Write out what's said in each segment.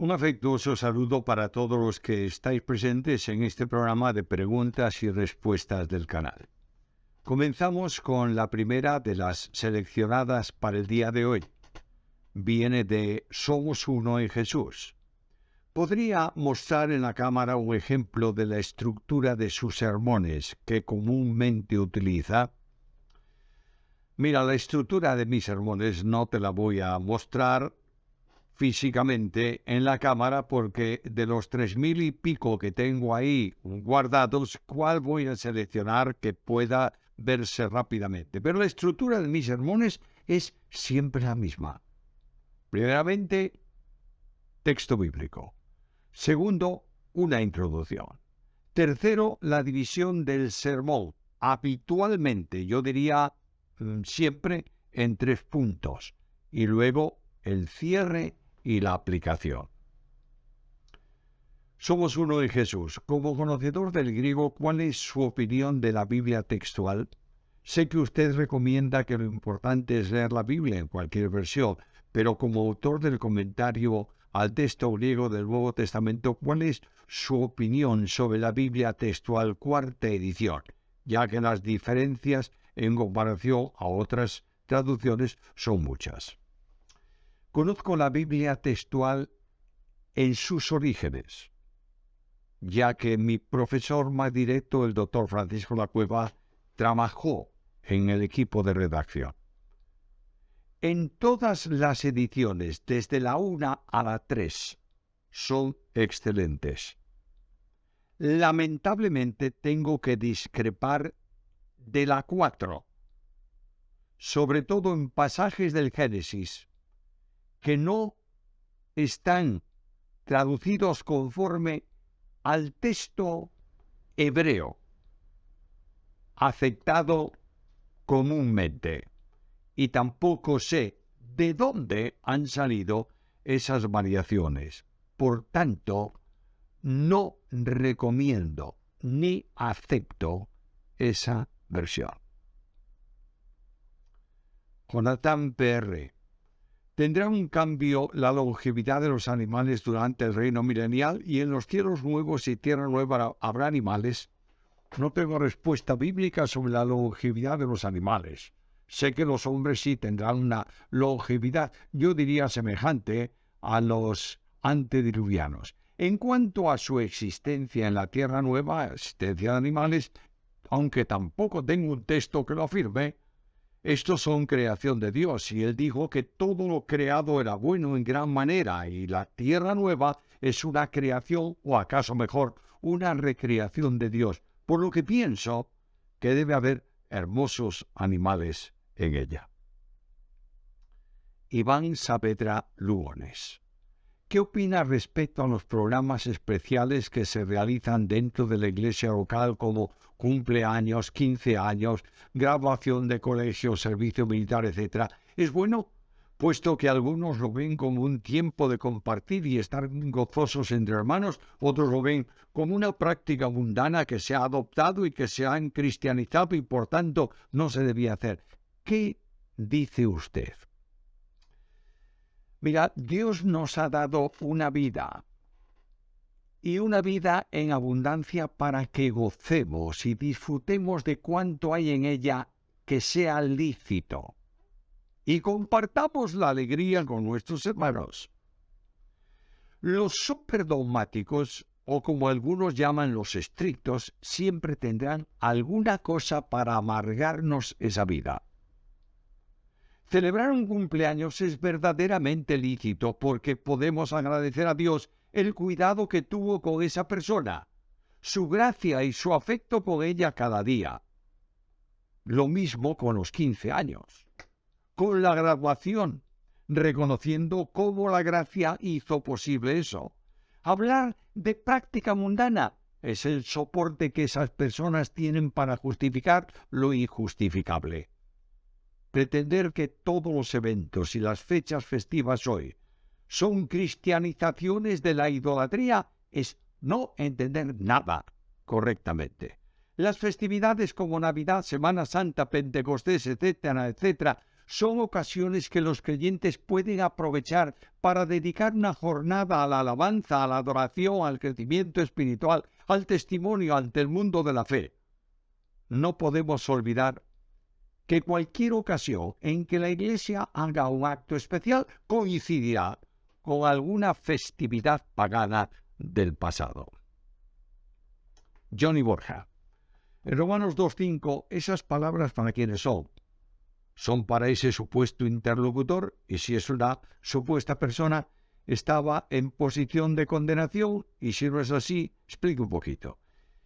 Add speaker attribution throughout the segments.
Speaker 1: Un afectuoso saludo para todos los que estáis presentes en este programa de preguntas y respuestas del canal. Comenzamos con la primera de las seleccionadas para el día de hoy. Viene de Somos Uno en Jesús. ¿Podría mostrar en la cámara un ejemplo de la estructura de sus sermones que comúnmente utiliza? Mira, la estructura de mis sermones no te la voy a mostrar físicamente en la cámara porque de los 3000 y pico que tengo ahí guardados, ¿cuál voy a seleccionar que pueda verse rápidamente? Pero la estructura de mis sermones es siempre la misma. Primeramente, texto bíblico. Segundo, una introducción. Tercero, la división del sermón. Habitualmente, yo diría siempre en 3 puntos. Y luego el cierre y la aplicación. Somos uno en Jesús. Como conocedor del griego, ¿cuál es su opinión de la Biblia textual? Sé que usted recomienda que lo importante es leer la Biblia en cualquier versión, pero como autor del comentario al texto griego del Nuevo Testamento, ¿cuál es su opinión sobre la Biblia textual cuarta edición? Ya que las diferencias en comparación a otras traducciones son muchas. Conozco la Biblia textual en sus orígenes, ya que mi profesor más directo, el doctor Francisco Lacueva, trabajó en el equipo de redacción. En todas las ediciones, desde la 1 a la 3, son excelentes. Lamentablemente tengo que discrepar de la 4, sobre todo en pasajes del Génesis, que no están traducidos conforme al texto hebreo, aceptado comúnmente. Y tampoco sé de dónde han salido esas variaciones. Por tanto, no recomiendo ni acepto esa versión. Jonathan PR. ¿Tendrá un cambio la longevidad de los animales durante el reino milenial y en los cielos nuevos y tierra nueva habrá animales? No tengo respuesta bíblica sobre la longevidad de los animales. Sé que los hombres sí tendrán una longevidad, yo diría semejante a los antediluvianos. En cuanto a su existencia en la tierra nueva, existencia de animales, aunque tampoco tengo un texto que lo afirme, estos son creación de Dios, y Él dijo que todo lo creado era bueno en gran manera, y la tierra nueva es una creación, o acaso mejor, una recreación de Dios, por lo que pienso que debe haber hermosos animales en ella. Iván Saavedra Lugones. ¿Qué opina respecto a los programas especiales que se realizan dentro de la iglesia local como cumpleaños, 15 años, graduación de colegio, servicio militar, etc.? ¿Es bueno? Puesto que algunos lo ven como un tiempo de compartir y estar gozosos entre hermanos, otros lo ven como una práctica mundana que se ha adoptado y que se ha cristianizado y por tanto no se debía hacer. ¿Qué dice usted? Mira, Dios nos ha dado una vida, y una vida en abundancia para que gocemos y disfrutemos de cuanto hay en ella que sea lícito, y compartamos la alegría con nuestros hermanos. Los superdogmáticos, o como algunos llaman los estrictos, siempre tendrán alguna cosa para amargarnos esa vida. Celebrar un cumpleaños es verdaderamente lícito porque podemos agradecer a Dios el cuidado que tuvo con esa persona, su gracia y su afecto con ella cada día. Lo mismo con los 15 años, con la graduación, reconociendo cómo la gracia hizo posible eso. Hablar de práctica mundana es el soporte que esas personas tienen para justificar lo injustificable. Pretender que todos los eventos y las fechas festivas hoy son cristianizaciones de la idolatría es no entender nada correctamente. Las festividades como Navidad, Semana Santa, Pentecostés, etcétera, son ocasiones que los creyentes pueden aprovechar para dedicar una jornada a la alabanza, a la adoración, al crecimiento espiritual, al testimonio ante el mundo de la fe. No podemos olvidar que cualquier ocasión en que la Iglesia haga un acto especial coincidirá con alguna festividad pagana del pasado. Johnny Borja. En Romanos 2:5, esas palabras ¿para quiénes son? Son para ese supuesto interlocutor, y si es una supuesta persona, estaba en posición de condenación, y si no es así, explique un poquito.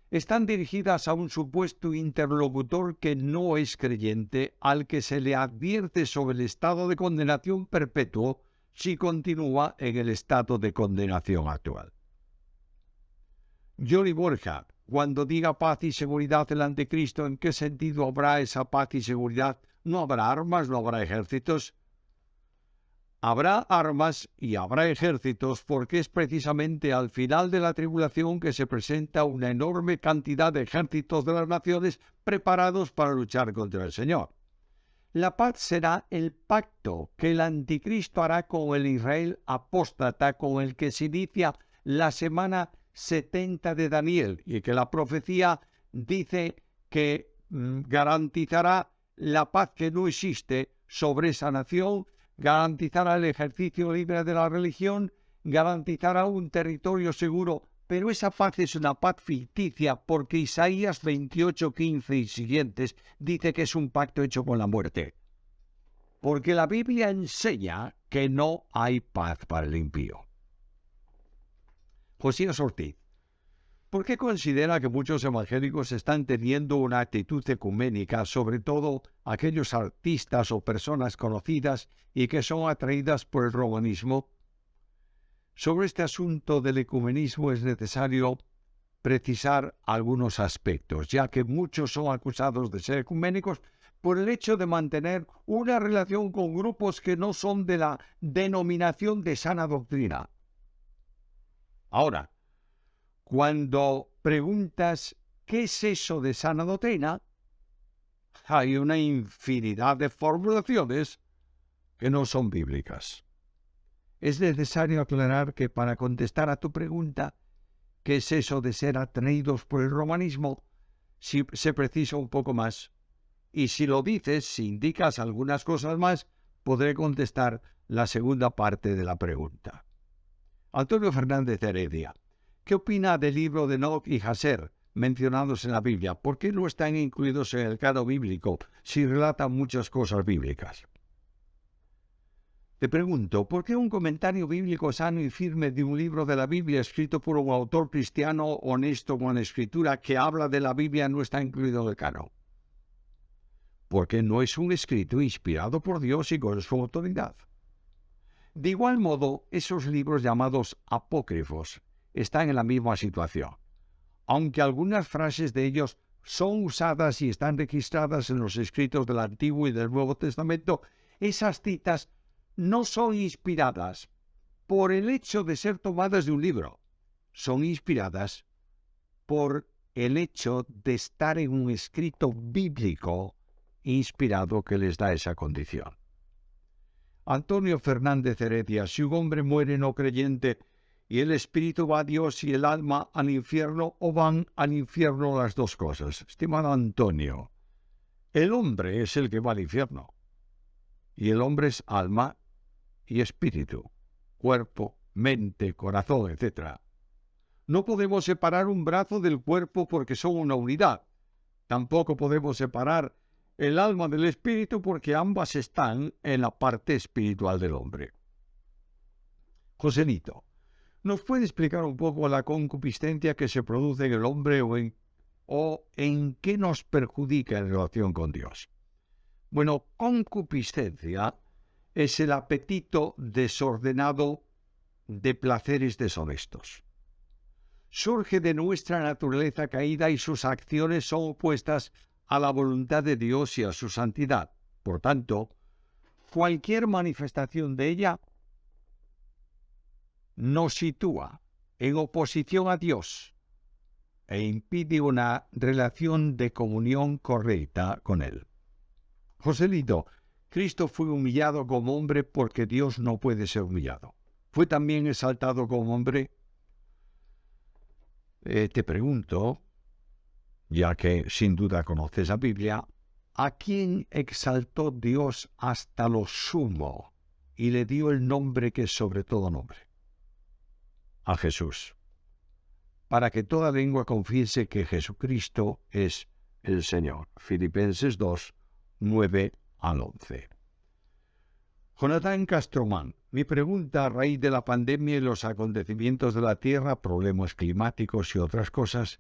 Speaker 1: Están dirigidas a un supuesto interlocutor que no es creyente, al que se le advierte sobre el estado de condenación perpetuo si continúa en el estado de condenación actual. Johnny Borja, cuando diga paz y seguridad delante de Cristo, ¿en qué sentido habrá esa paz y seguridad? No habrá armas, no habrá ejércitos. Habrá armas y habrá ejércitos porque es precisamente al final de la tribulación que se presenta una enorme cantidad de ejércitos de las naciones preparados para luchar contra el Señor. La paz será el pacto que el anticristo hará con el Israel apóstata, con el que se inicia la semana 70 de Daniel, y que la profecía dice que garantizará la paz que no existe sobre esa nación, garantizará el ejercicio libre de la religión, garantizará un territorio seguro, pero esa paz es una paz ficticia porque Isaías 28:15 y siguientes dice que es un pacto hecho con la muerte. Porque la Biblia enseña que no hay paz para el impío. Josías Ortiz. ¿Por qué considera que muchos evangélicos están teniendo una actitud ecuménica, sobre todo aquellos artistas o personas conocidas y que son atraídas por el romanismo? Sobre este asunto del ecumenismo es necesario precisar algunos aspectos, ya que muchos son acusados de ser ecuménicos por el hecho de mantener una relación con grupos que no son de la denominación de sana doctrina. Ahora, cuando preguntas ¿qué es eso de sana doctrina?, hay una infinidad de formulaciones que no son bíblicas. Es necesario aclarar que para contestar a tu pregunta, ¿qué es eso de ser atraídos por el romanismo?, si se precisa un poco más. Y si lo dices, si indicas algunas cosas más, podré contestar la segunda parte de la pregunta. Antonio Fernández Heredia. ¿Qué opina del libro de Enoc y Jaser, mencionados en la Biblia? ¿Por qué no están incluidos en el canon bíblico si relatan muchas cosas bíblicas? Te pregunto, ¿por qué un comentario bíblico sano y firme de un libro de la Biblia escrito por un autor cristiano honesto con la escritura que habla de la Biblia no está incluido en el canon? Porque no es un escrito inspirado por Dios y con su autoridad. De igual modo, esos libros llamados apócrifos están en la misma situación. Aunque algunas frases de ellos son usadas y están registradas en los escritos del Antiguo y del Nuevo Testamento, esas citas no son inspiradas por el hecho de ser tomadas de un libro. Son inspiradas por el hecho de estar en un escrito bíblico inspirado que les da esa condición. Antonio Fernández Heredia. Si un hombre muere no creyente y el espíritu va a Dios y el alma al infierno, o van al infierno las dos cosas. Estimado Antonio, el hombre es el que va al infierno. Y el hombre es alma y espíritu, cuerpo, mente, corazón, etc. No podemos separar un brazo del cuerpo porque son una unidad. Tampoco podemos separar el alma del espíritu porque ambas están en la parte espiritual del hombre. Joselito, ¿nos puede explicar un poco la concupiscencia que se produce en el hombre o en qué nos perjudica en relación con Dios? Bueno, concupiscencia es el apetito desordenado de placeres deshonestos. Surge de nuestra naturaleza caída y sus acciones son opuestas a la voluntad de Dios y a su santidad. Por tanto, cualquier manifestación de ella nos sitúa en oposición a Dios e impide una relación de comunión correcta con Él. Joselito, Cristo fue humillado como hombre porque Dios no puede ser humillado. ¿Fue también exaltado como hombre? Te pregunto, ya que sin duda conoces la Biblia, ¿a quién exaltó Dios hasta lo sumo y le dio el nombre que es sobre todo nombre? A Jesús, para que toda lengua confiese que Jesucristo es el Señor. Filipenses 2, 9 al 11. Jonathan Castromán, mi pregunta a raíz de la pandemia y los acontecimientos de la Tierra, problemas climáticos y otras cosas,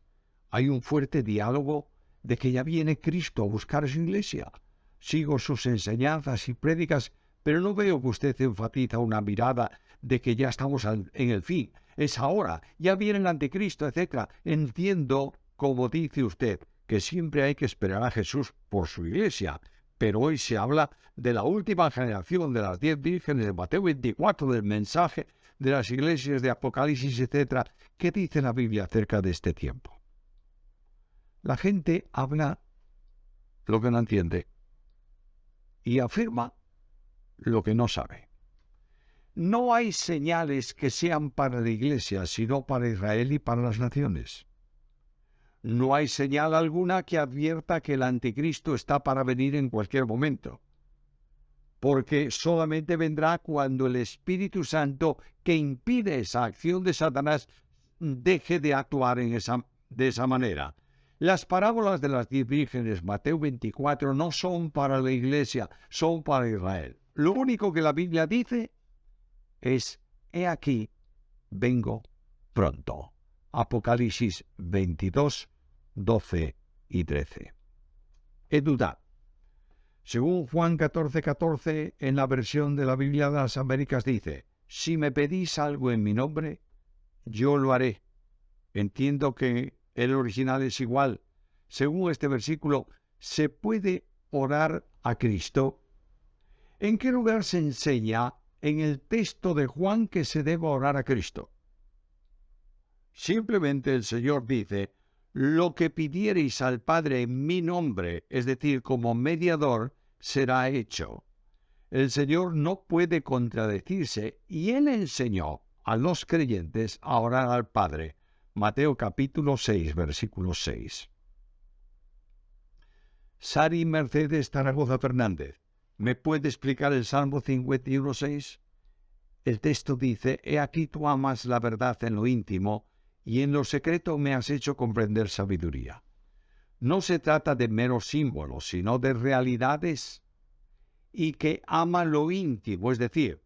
Speaker 1: hay un fuerte diálogo de que ya viene Cristo a buscar su iglesia. Sigo sus enseñanzas y prédicas, pero no veo que usted enfatiza una mirada de que ya estamos en el fin. Es ahora, ya viene el anticristo, etc. Entiendo, como dice usted, que siempre hay que esperar a Jesús por su iglesia. Pero hoy se habla de la última generación de las 10 vírgenes de Mateo 24, del mensaje de las iglesias de Apocalipsis, etc. ¿Qué dice la Biblia acerca de este tiempo? La gente habla lo que no entiende y afirma lo que no sabe. No hay señales que sean para la iglesia, sino para Israel y para las naciones. No hay señal alguna que advierta que el anticristo está para venir en cualquier momento, porque solamente vendrá cuando el Espíritu Santo, que impide esa acción de Satanás, deje de actuar de esa manera. Las parábolas de las 10 vírgenes, Mateo 24, no son para la iglesia, son para Israel. Lo único que la Biblia dice es: he aquí, vengo pronto. Apocalipsis 22, 12 y 13. Edudad. Según Juan 14, 14, en la versión de la Biblia de las Américas dice: si me pedís algo en mi nombre, yo lo haré. Entiendo que el original es igual. Según este versículo, ¿se puede orar a Cristo? ¿En qué lugar se enseña en el texto de Juan que se deba orar a Cristo? Simplemente el Señor dice: lo que pidiereis al Padre en mi nombre, es decir, como mediador, será hecho. El Señor no puede contradecirse y Él enseñó a los creyentes a orar al Padre. Mateo capítulo 6, versículo 6. Sari Mercedes Zaragoza Fernández, ¿me puede explicar el Salmo 51, 6? El texto dice: he aquí tú amas la verdad en lo íntimo, y en lo secreto me has hecho comprender sabiduría. No se trata de meros símbolos, sino de realidades, y que ama lo íntimo, es decir,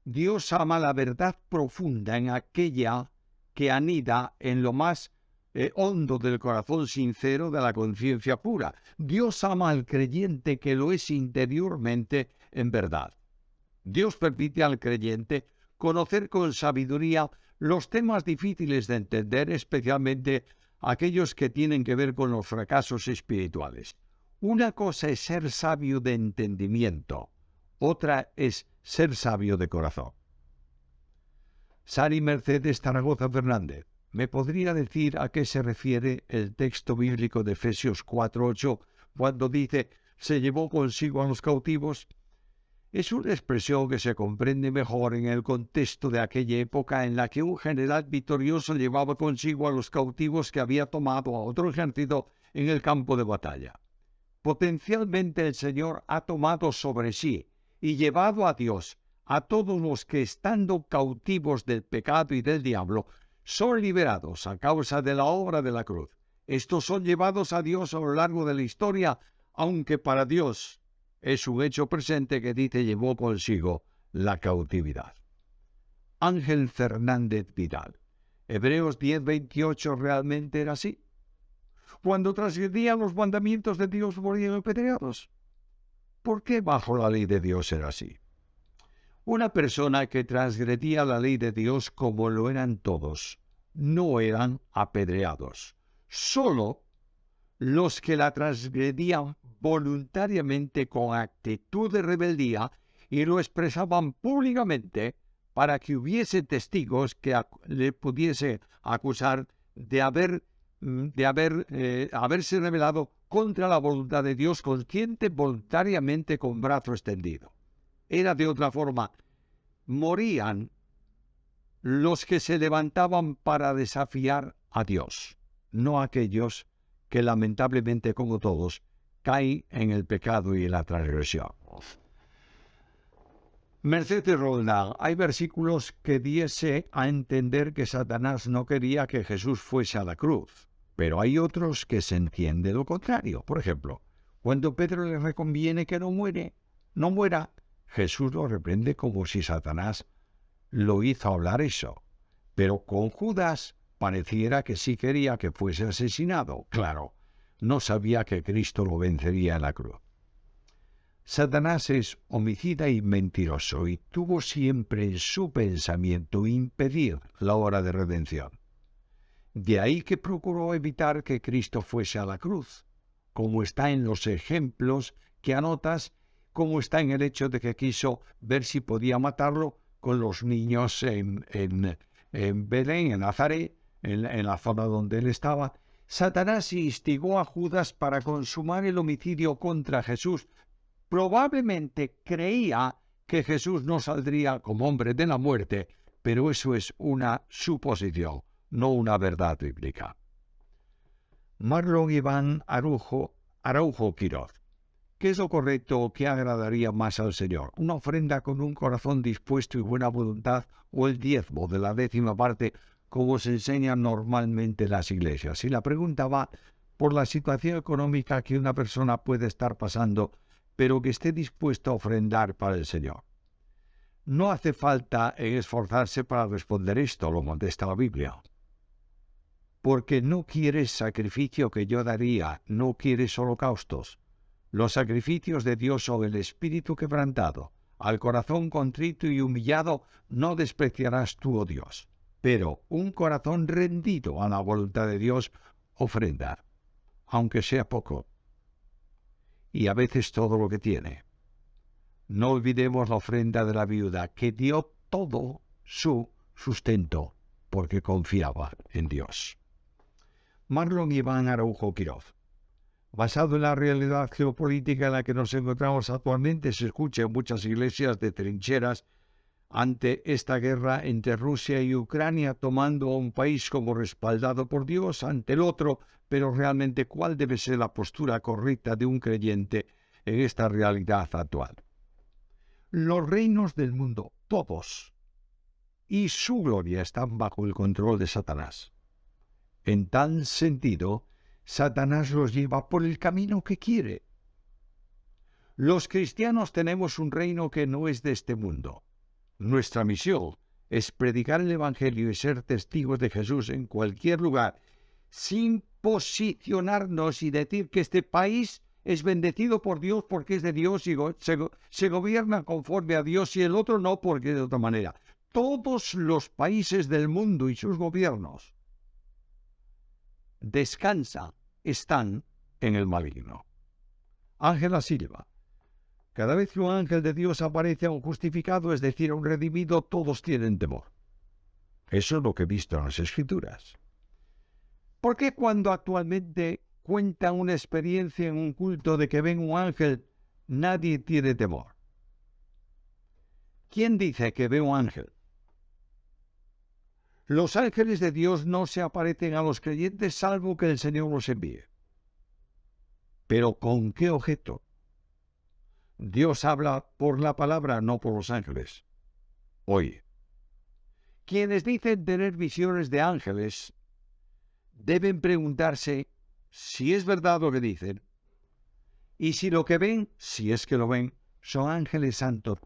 Speaker 1: Dios ama la verdad profunda en aquella que anida en lo más hondo del corazón sincero de la conciencia pura. Dios ama al creyente que lo es interiormente en verdad. Dios permite al creyente conocer con sabiduría los temas difíciles de entender, especialmente aquellos que tienen que ver con los fracasos espirituales. Una cosa es ser sabio de entendimiento, otra es ser sabio de corazón. Sari Mercedes Zaragoza Fernández, ¿me podría decir a qué se refiere el texto bíblico de Efesios 4:8 cuando dice: se llevó consigo a los cautivos? Es una expresión que se comprende mejor en el contexto de aquella época en la que un general victorioso llevaba consigo a los cautivos que había tomado a otro ejército en el campo de batalla. Potencialmente el Señor ha tomado sobre sí y llevado a Dios a todos los que, estando cautivos del pecado y del diablo, son liberados a causa de la obra de la cruz. Estos son llevados a Dios a lo largo de la historia, aunque para Dios es un hecho presente que dice: llevó consigo la cautividad. Ángel Fernández Vidal, Hebreos 10:28 realmente era así. Cuando transgredían los mandamientos de Dios morían apedreados. ¿Por qué bajo la ley de Dios era así? Una persona que transgredía la ley de Dios, como lo eran todos, no eran apedreados. Solo los que la transgredían voluntariamente con actitud de rebeldía y lo expresaban públicamente para que hubiese testigos que le pudiese acusar de haberse rebelado contra la voluntad de Dios, consciente voluntariamente con brazo extendido. Era de otra forma, morían los que se levantaban para desafiar a Dios, no aquellos que lamentablemente, como todos, caen en el pecado y en la transgresión. Mercedes Roldán, hay versículos que diese a entender que Satanás no quería que Jesús fuese a la cruz, pero hay otros que se entiende lo contrario. Por ejemplo, cuando Pedro le reconviene que no muera, Jesús lo reprende como si Satanás lo hizo hablar eso. Pero con Judas pareciera que sí quería que fuese asesinado. Claro, no sabía que Cristo lo vencería en la cruz. Satanás es homicida y mentiroso y tuvo siempre en su pensamiento impedir la hora de redención. De ahí que procuró evitar que Cristo fuese a la cruz, como está en los ejemplos que anotas, como está en el hecho de que quiso ver si podía matarlo con los niños en Belén, en Nazaret, en la zona donde él estaba. Satanás instigó a Judas para consumar el homicidio contra Jesús. Probablemente creía que Jesús no saldría como hombre de la muerte, pero eso es una suposición, no una verdad bíblica. Marlon Iván Araujo Quiroz. ¿Qué es lo correcto o qué agradaría más al Señor? ¿Una ofrenda con un corazón dispuesto y buena voluntad o el diezmo de la 10ª parte, como se enseña normalmente en las iglesias? Y la pregunta va por la situación económica que una persona puede estar pasando, pero que esté dispuesto a ofrendar para el Señor. No hace falta esforzarse para responder esto, lo contesta la Biblia. Porque no quieres sacrificio que yo daría, no quieres holocaustos. Los sacrificios de Dios son el espíritu quebrantado. Al corazón contrito y humillado no despreciarás tú, oh Dios. Pero un corazón rendido a la voluntad de Dios ofrenda, aunque sea poco. Y a veces todo lo que tiene. No olvidemos la ofrenda de la viuda, que dio todo su sustento, porque confiaba en Dios. Marlon Iván Araujo Quiroz. Basado en la realidad geopolítica en la que nos encontramos actualmente, se escucha en muchas iglesias de trincheras ante esta guerra entre Rusia y Ucrania, tomando a un país como respaldado por Dios ante el otro, pero realmente ¿cuál debe ser la postura correcta de un creyente en esta realidad actual? Los reinos del mundo, todos, y su gloria están bajo el control de Satanás. En tal sentido, Satanás los lleva por el camino que quiere. Los cristianos tenemos un reino que no es de este mundo. Nuestra misión es predicar el Evangelio y ser testigos de Jesús en cualquier lugar, sin posicionarnos y decir que este país es bendecido por Dios porque es de Dios y se gobierna conforme a Dios y el otro no porque es de otra manera. Todos los países del mundo y sus gobiernos están en el maligno. Ángela Silva. Cada vez que un ángel de Dios aparece a un justificado, es decir, a un redimido, todos tienen temor. Eso es lo que he visto en las Escrituras. ¿Por qué cuando actualmente cuentan una experiencia en un culto de que ven un ángel, nadie tiene temor? ¿Quién dice que ve un ángel? Los ángeles de Dios no se aparecen a los creyentes salvo que el Señor los envíe. ¿Pero con qué objeto? Dios habla por la palabra, no por los ángeles. Oye, quienes dicen tener visiones de ángeles deben preguntarse si es verdad lo que dicen y si lo que ven, si es que lo ven, son ángeles santos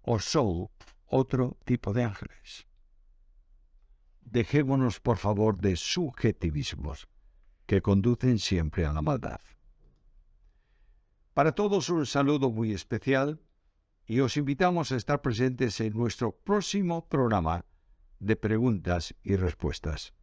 Speaker 1: o son otro tipo de ángeles. Dejémonos, por favor, de subjetivismos que conducen siempre a la maldad. Para todos un saludo muy especial y os invitamos a estar presentes en nuestro próximo programa de preguntas y respuestas.